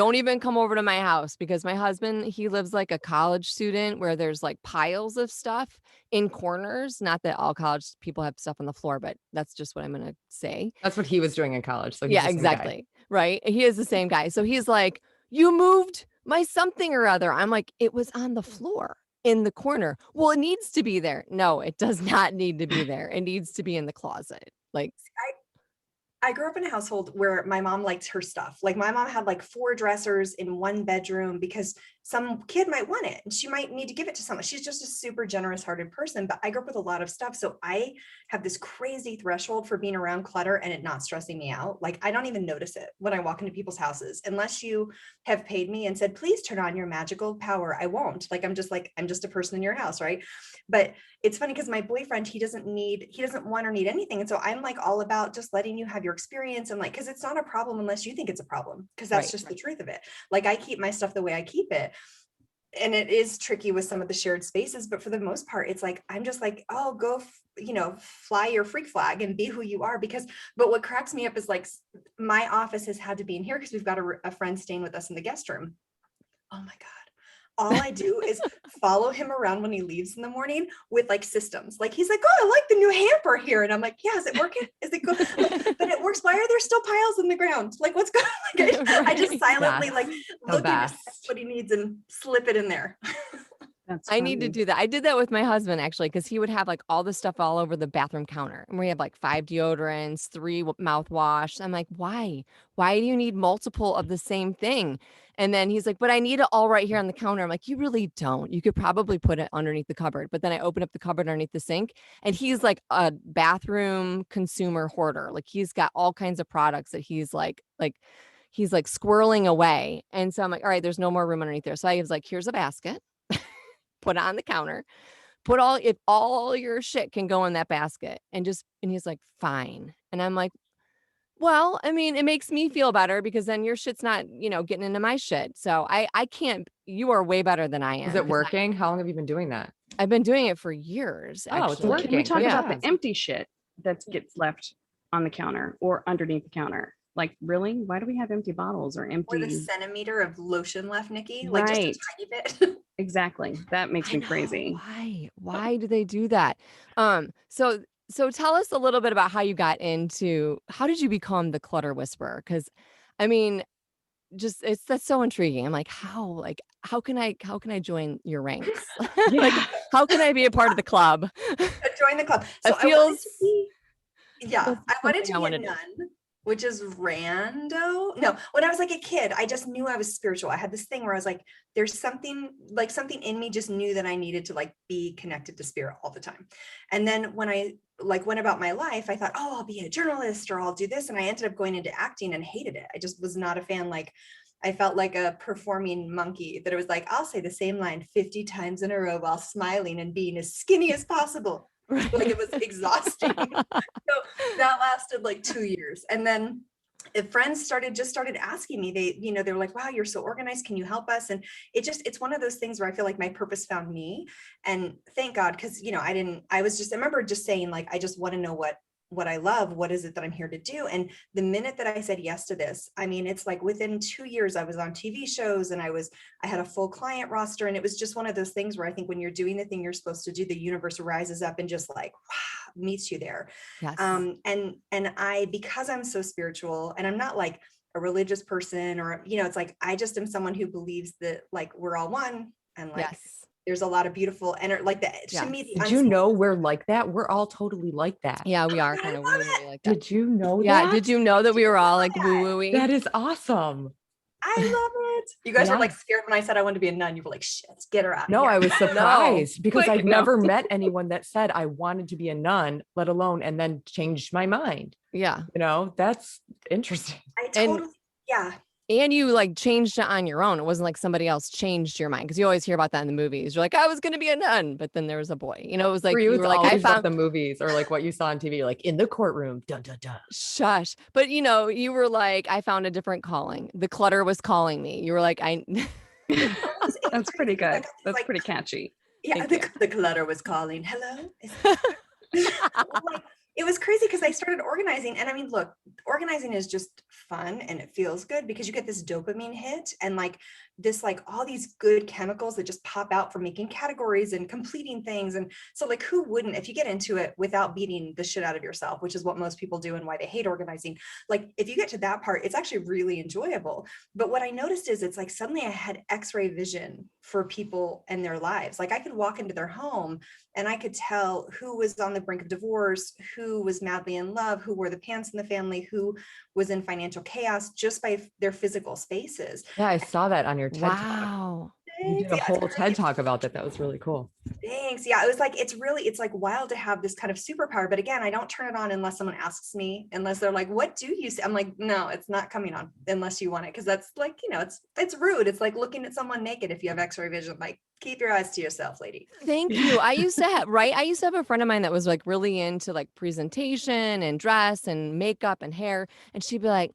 Don't even come over to my house because my husband, he lives like a college student where there's like piles of stuff in corners. Not that all college people have stuff on the floor, but that's just what I'm going to say. That's what he was doing in college. So he's Yeah, the same guy. exactly. Right. He is the same guy. So he's like, you moved my something or other. I'm like, it was on the floor in the corner. Well, it needs to be there. No, it does not need to be there. It needs to be in the closet. Like, I grew up in a household where my mom liked her stuff. Like my mom had like 4 dressers in one bedroom because some kid might want it and she might need to give it to someone. She's just a super generous hearted person, but I grew up with a lot of stuff. So I have this crazy threshold for being around clutter and it not stressing me out. Like I don't even notice it when I walk into people's houses, unless you have paid me and said, please turn on your magical power. I won't. Like, I'm just a person in your house. Right. But it's funny because my boyfriend, he doesn't want or need anything. And so I'm like all about just letting you have your experience and like, cause it's not a problem unless you think it's a problem. Cause that's just the truth of it. Like I keep my stuff the way I keep it. And it is tricky with some of the shared spaces, but for the most part, it's like, I'm just like, oh, go, fly your freak flag and be who you are. But what cracks me up is like, my office has had to be in here because we've got a friend staying with us in the guest room. Oh my God. All I do is follow him around when he leaves in the morning with like systems. Like he's like, oh, I like the new hamper here. And I'm like, yeah, is it working? Is it good? Like, but it works. Why are there still piles in the ground? Like what's going on? Like, I just silently like look at what he needs and slip it in there. I need to do that. I did that with my husband actually, because he would have like all this stuff all over the bathroom counter. And we have like 5 deodorants, 3 mouthwash. I'm like, why? Why do you need multiple of the same thing? And then he's like, but I need it all right here on the counter. I'm like, you really don't. You could probably put it underneath the cupboard. But then I open up the cupboard underneath the sink and he's like a bathroom consumer hoarder. Like he's got all kinds of products that he's like he's like squirreling away. And so I'm like, all right, there's no more room underneath there. So I was like, here's a basket. Put it on the counter, if all your shit can go in that basket and he's like, fine. And I'm like, well, I mean, it makes me feel better because then your shit's not, getting into my shit. So I can't, you are way better than I am. Is it working? How long have you been doing that? I've been doing it for years. Oh, it's working. Can we talk about the empty shit that gets left on the counter or underneath the counter? Like, really? Why do we have empty bottles or empty? Or the centimeter of lotion left, Nikki? Right. Like just a tiny bit. Exactly. That makes me crazy. Why do they do that? So tell us a little bit about how you got how did you become the Clutter Whisperer? Because I mean, that's so intriguing. I'm like, how can I join your ranks? Like, how can I be a part of the club? Join the club. So I wanted to be a nun. Which is rando. No, when I was like a kid, I just knew I was spiritual. I had this thing where I was like, there's something in me just knew that I needed to like be connected to spirit all the time. And then when I like went about my life, I thought, oh, I'll be a journalist or I'll do this. And I ended up going into acting and hated it. I just was not a fan. Like I felt like a performing monkey that it was like, I'll say the same line 50 times in a row while smiling and being as skinny as possible. Right. Like it was exhausting. So that lasted like 2 years. And then if friends started asking me, they were like, wow, you're so organized. Can you help us? And it's one of those things where I feel like my purpose found me. And thank God, because, I remember just saying like, I just want to know what I love. What is it that I'm here to do? And the minute that I said yes to this, I mean, it's like within 2 years, I was on TV shows and I had a full client roster. And it was just one of those things where I think when you're doing the thing you're supposed to do, the universe rises up and just like, wow, meets you there. Yes. And I, because I'm so spiritual and I'm not like a religious person or, it's like, I just am someone who believes that like, we're all one and like, there's a lot of beautiful energy like that. To me, did you know we're like that? We're all totally like that. Yeah, we are kind of really like that. Did you know that? Yeah, did you know that we were all like woo-woo-y? That is awesome. I love it. You guys were like scared when I said I wanted to be a nun. You were like, shit, get her out of here. No, I was surprised because I've never met anyone that said I wanted to be a nun, let alone, and then changed my mind. Yeah. That's interesting. And you like changed it on your own. It wasn't like somebody else changed your mind because you always hear about that in the movies. You're like, I was going to be a nun, but then there was a boy. It was like you were like, I found the movies or like what you saw on TV, like in the courtroom. Dun, dun, dun. Shush. But you were like, I found a different calling. The clutter was calling me. You were like, That's pretty good. That's pretty catchy. Yeah, the clutter was calling. Hello. It was crazy because I started organizing. And I mean, look, organizing is just fun and it feels good because you get this dopamine hit and like this, like all these good chemicals that just pop out from making categories and completing things. And so like, who wouldn't, if you get into it without beating the shit out of yourself, which is what most people do and why they hate organizing. Like if you get to that part, it's actually really enjoyable. But what I noticed is it's like suddenly I had x-ray vision for people and their lives. Like I could walk into their home and I could tell who was on the brink of divorce, who was madly in love, who wore the pants in the family, who was in financial chaos just by their physical spaces. Yeah, I saw that on your TED Talk. Wow. You did a Yeah, it's whole TED great. Talk about that. That was really cool. Thanks. Yeah, it was like, it's really, it's like wild to have this kind of superpower. But again, I don't turn it on unless someone asks me, unless they're like, what do you see? I'm like, no, it's not coming on unless you want it. Cause that's like, you know, it's rude. It's like looking at someone naked if you have x-ray vision, like keep your eyes to yourself, lady. Thank you. I used to have, right? I used to have a friend of mine that was like really into like presentation and dress and makeup and hair. And she'd be like,